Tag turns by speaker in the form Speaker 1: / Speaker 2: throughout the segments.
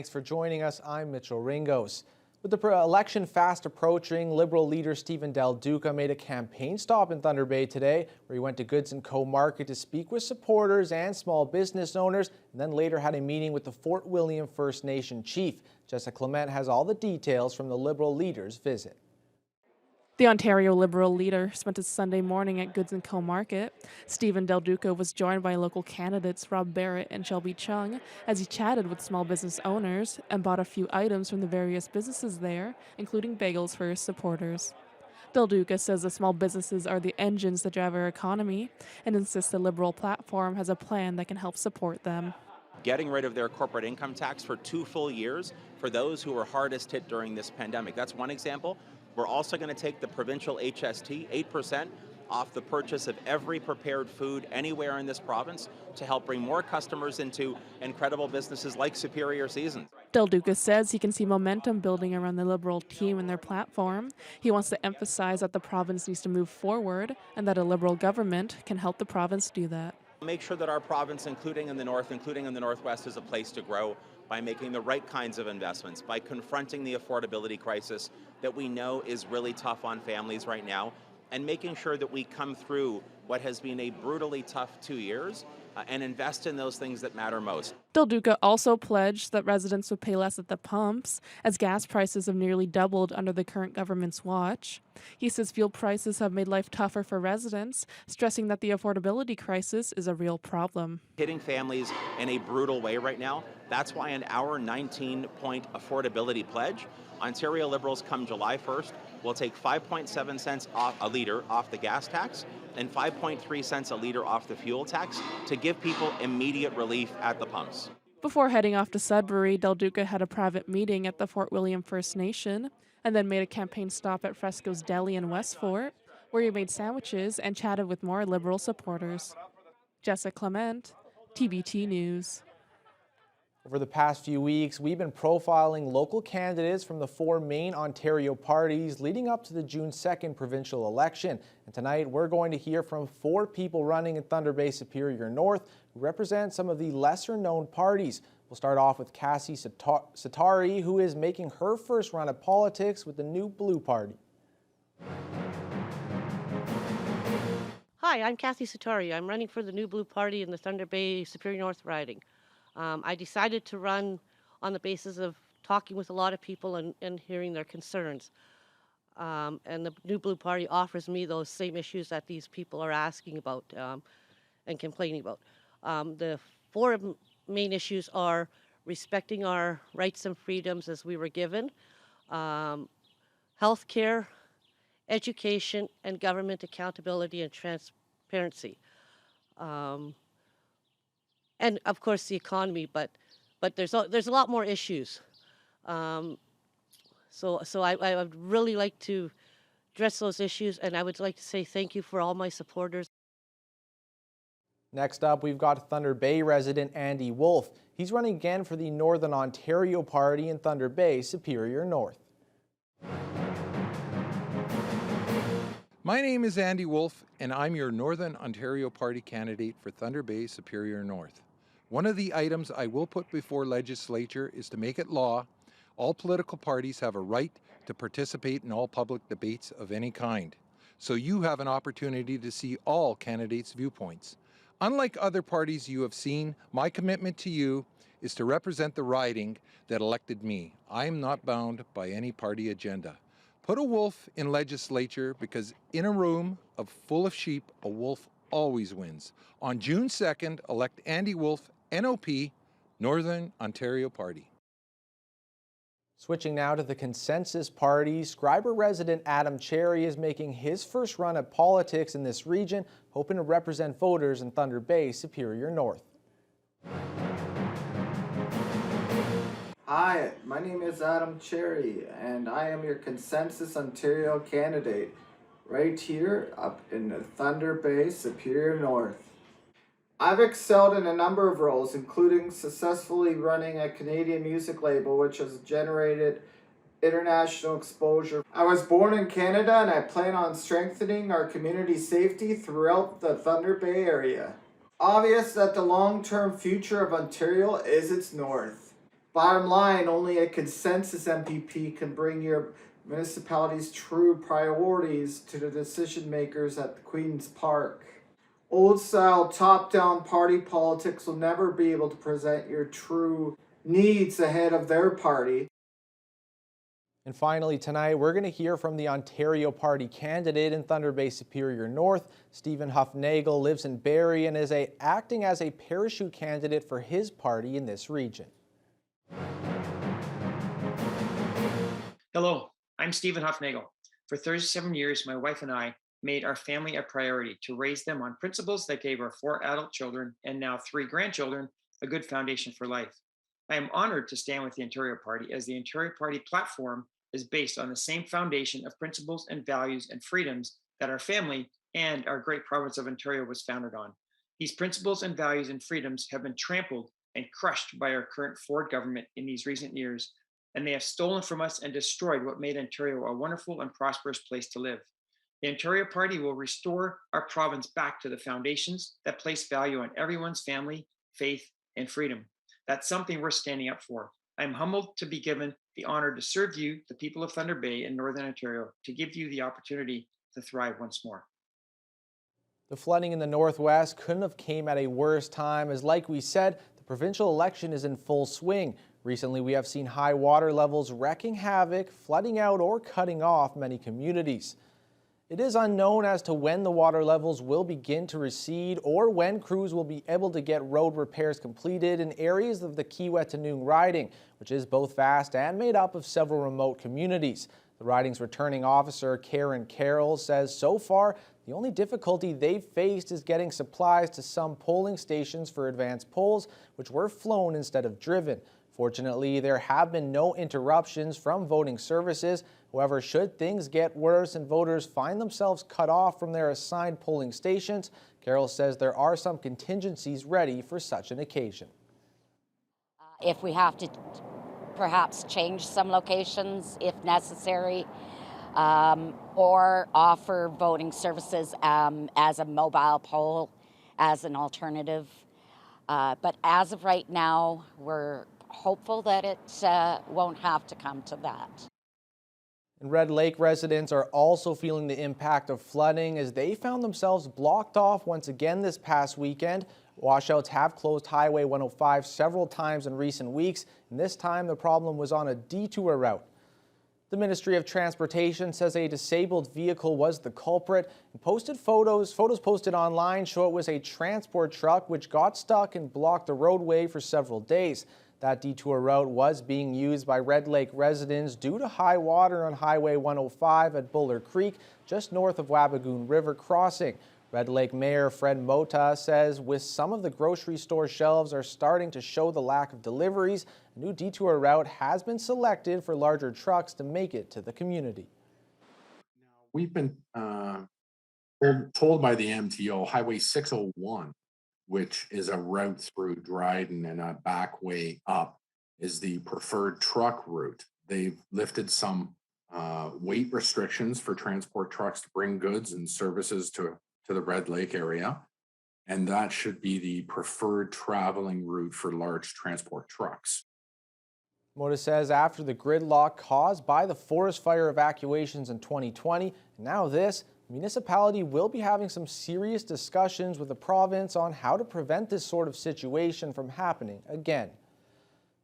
Speaker 1: Thanks for joining us. I'm Mitchell Ringos. With the election fast approaching, Liberal leader Stephen Del Duca made a campaign stop in Thunder Bay today, where he went to Goods & Co. Market to speak with supporters and small business owners, and then later had a meeting with the Fort William First Nation chief. Jessica Clement has all the details from the Liberal leader's visit.
Speaker 2: The Ontario Liberal leader spent his Sunday morning at Goods & Co. Market. Stephen Del Duca was joined by local candidates Rob Barrett and Shelby Chung as he chatted with small business owners and bought a few items from the various businesses there, including bagels for his supporters. Del Duca says the small businesses are the engines that drive our economy and insists the Liberal platform has a plan that can help support them.
Speaker 3: Getting rid of their corporate income tax for 2 full years for those who were hardest hit during this pandemic. That's one example. We're also going to take the Provincial HST, 8%, off the purchase of every prepared food anywhere in this province to help bring more customers into incredible businesses like Superior Seasons.
Speaker 2: Del Duca says he can see momentum building around the Liberal team and their platform. He wants to emphasize that the province needs to move forward and that a Liberal government can help the province do that.
Speaker 3: Make sure that our province, including in the north, including in the northwest, is a place to grow by making the right kinds of investments, by confronting the affordability crisis that we know is really tough on families right now, and making sure that we come through what has been a brutally tough 2 years and invest in those things that matter most.
Speaker 2: Del Duca also pledged that residents would pay less at the pumps, as gas prices have nearly doubled under the current government's watch. He says fuel prices have made life tougher for residents, stressing that the affordability crisis is a real problem.
Speaker 3: Hitting families in a brutal way right now. That's why in our 19-point affordability pledge, Ontario Liberals come July 1st will take 5.7 cents off a litre off the gas tax and 5.3 cents a litre off the fuel tax to give people immediate relief at the pumps.
Speaker 2: Before heading off to Sudbury, Del Duca had a private meeting at the Fort William First Nation and then made a campaign stop at Fresco's Deli in Westfort, where he made sandwiches and chatted with more Liberal supporters. Jessica Clement, TBT News.
Speaker 1: Over the past few weeks, we've been profiling local candidates from the 4 main Ontario parties leading up to the June 2nd provincial election. And tonight, we're going to hear from 4 people running in Thunder Bay Superior North who represent some of the lesser-known parties. We'll start off with Cassie Satari, who is making her first run at politics with the New Blue Party.
Speaker 4: Hi, I'm Cassie Satari. I'm running for the New Blue Party in the Thunder Bay Superior North riding. I decided to run on the basis of talking with a lot of people and hearing their concerns. And the New Blue Party offers me those same issues that these people are asking about and complaining about. The 4 main issues are respecting our rights and freedoms as we were given, health care, education, and government accountability and transparency. And of course the economy, but there's a lot more issues. So I would really like to address those issues, and I would like to say thank you for all my supporters.
Speaker 1: Next up, we've got Thunder Bay resident Andy Wolf. He's running again for the Northern Ontario Party in Thunder Bay Superior North.
Speaker 5: My name is Andy Wolf, and I'm your Northern Ontario Party candidate for Thunder Bay Superior North. One of the items I will put before legislature is to make it law. All political parties have a right to participate in all public debates of any kind. So you have an opportunity to see all candidates' viewpoints. Unlike other parties you have seen, my commitment to you is to represent the riding that elected me. I am not bound by any party agenda. Put a wolf in legislature because in a room full of sheep, a wolf always wins. On June 2nd, elect Andy Wolf, NOP, Northern Ontario Party.
Speaker 1: Switching now to the Consensus Party, Scriber resident Adam Cherry is making his first run at politics in this region, hoping to represent voters in Thunder Bay Superior North.
Speaker 6: Hi, my name is Adam Cherry, and I am your Consensus Ontario candidate right here up in the Thunder Bay Superior North. I've excelled in a number of roles, including successfully running a Canadian music label which has generated international exposure. I was born in Canada and I plan on strengthening our community safety throughout the Thunder Bay area. Obvious that the long-term future of Ontario is its north. Bottom line, only a consensus MPP can bring your municipality's true priorities to the decision makers at the Queen's Park. Old style top down party politics will never be able to present your true needs ahead of their party.
Speaker 1: And finally, tonight, we're going to hear from the Ontario Party candidate in Thunder Bay Superior North. Stephen Huffnagel lives in Barrie and is acting as a parachute candidate for his party in this region.
Speaker 7: Hello, I'm Stephen Huffnagel. For 37 years, my wife and I made our family a priority to raise them on principles that gave our 4 adult children and now 3 grandchildren a good foundation for life. I am honored to stand with the Ontario Party as the Ontario Party platform is based on the same foundation of principles and values and freedoms that our family and our great province of Ontario was founded on. These principles and values and freedoms have been trampled and crushed by our current Ford government in these recent years, and they have stolen from us and destroyed what made Ontario a wonderful and prosperous place to live. The Ontario Party will restore our province back to the foundations that place value on everyone's family, faith, and freedom. That's something we're standing up for. I'm humbled to be given the honor to serve you, the people of Thunder Bay and Northern Ontario, to give you the opportunity to thrive once more.
Speaker 1: The flooding in the Northwest couldn't have came at a worse time, as like we said, the provincial election is in full swing. Recently, we have seen high water levels wreaking havoc, flooding out or cutting off many communities. It is unknown as to when the water levels will begin to recede or when crews will be able to get road repairs completed in areas of the Kiiwetinoong riding, which is both vast and made up of several remote communities. The riding's returning officer, Karen Carroll, says so far the only difficulty they've faced is getting supplies to some polling stations for advanced polls, which were flown instead of driven. Fortunately, there have been no interruptions from voting services. However, should things get worse and voters find themselves cut off from their assigned polling stations, Carroll says there are some contingencies ready for such an occasion.
Speaker 8: If we have to perhaps change some locations if necessary, or offer voting services as a mobile poll as an alternative. But as of right now, we're hopeful that it won't have to come to that.
Speaker 1: And Red Lake residents are also feeling the impact of flooding as they found themselves blocked off once again this past weekend. Washouts have closed Highway 105 several times in recent weeks, and this time the problem was on a detour route. The Ministry of Transportation says a disabled vehicle was the culprit and posted photos posted online show it was a transport truck which got stuck and blocked the roadway for several days. That detour route was being used by Red Lake residents due to high water on Highway 105 at Buller Creek, just north of Wabigoon River crossing. Red Lake Mayor Fred Mota says with some of the grocery store shelves are starting to show the lack of deliveries, a new detour route has been selected for larger trucks to make it to the community.
Speaker 9: We've been told by the MTO Highway 601, which is a route through Dryden and a back way up, is the preferred truck route. They've lifted some weight restrictions for transport trucks to bring goods and services to the Red Lake area. And that should be the preferred traveling route for large transport trucks.
Speaker 1: Mota says after the gridlock caused by the forest fire evacuations in 2020, and now this, the municipality will be having some serious discussions with the province on how to prevent this sort of situation from happening again.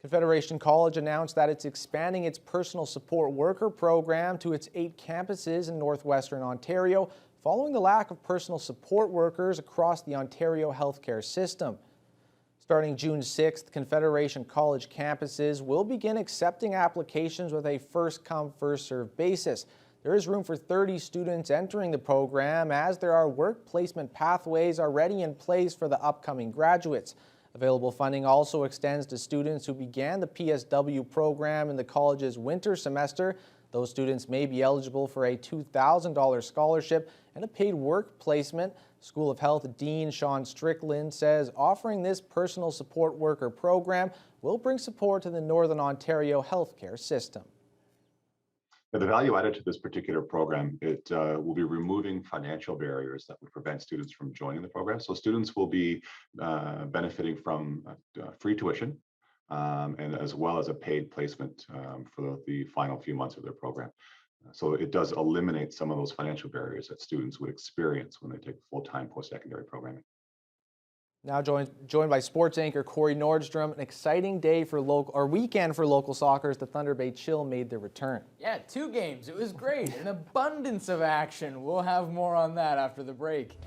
Speaker 1: Confederation College announced that it's expanding its personal support worker program to its 8 campuses in northwestern Ontario, following the lack of personal support workers across the Ontario healthcare system. Starting June 6th, Confederation College campuses will begin accepting applications with a first-come, first-served basis. There is room for 30 students entering the program as there are work placement pathways already in place for the upcoming graduates. Available funding also extends to students who began the PSW program in the college's winter semester. Those students may be eligible for a $2,000 scholarship and a paid work placement. School of Health Dean Sean Strickland says offering this personal support worker program will bring support to the Northern Ontario healthcare system.
Speaker 10: Now, the value added to this particular program, it will be removing financial barriers that would prevent students from joining the program. So students will be benefiting from free tuition, and as well as a paid placement for the final few months of their program. So it does eliminate some of those financial barriers that students would experience when they take full-time post-secondary programming.
Speaker 1: Now joined by sports anchor Corey Nordstrom. An exciting day for weekend for local soccer as the Thunder Bay Chill made their return.
Speaker 11: Yeah, 2 games. It was great. An abundance of action. We'll have more on that after the break.